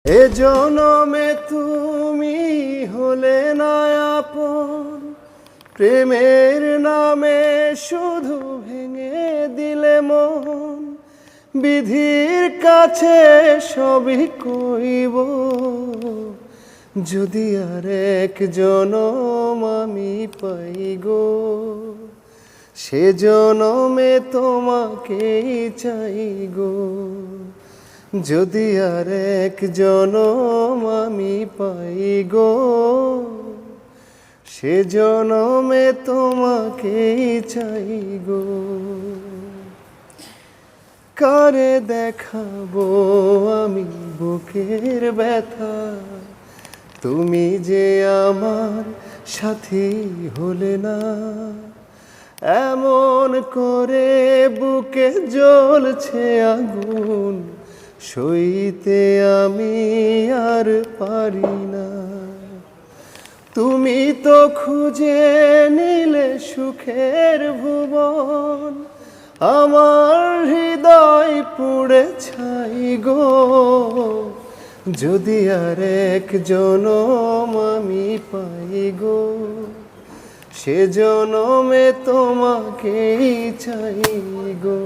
এ জনমে তুমি হলে না আপন, প্রেমের নামে শুধু ভেঙে দিলে মন। বিধির কাছে সবই কইব, যদি আর এক জনম আমি পাই গো, সে জনমে তোমাকেই চাই গো। যদি আর এক জনম আমি পাই গো, সে জনমে তোমাকেই চাই গো। কারে দেখাবো আমি বুকের ব্যথা, তুমি যে আমার সাথী হলে না। এমন করে বুকে জ্বলছে আগুন, সইতে আমি আর পারি না। তুমি তো খুঁজে নিলে সুখের ভুবন, আমার হৃদয় পুড়ে ছাই গো। যদি আর এক জনম আমি পাই গো, সে জনমে তোমাকেই চাই গো।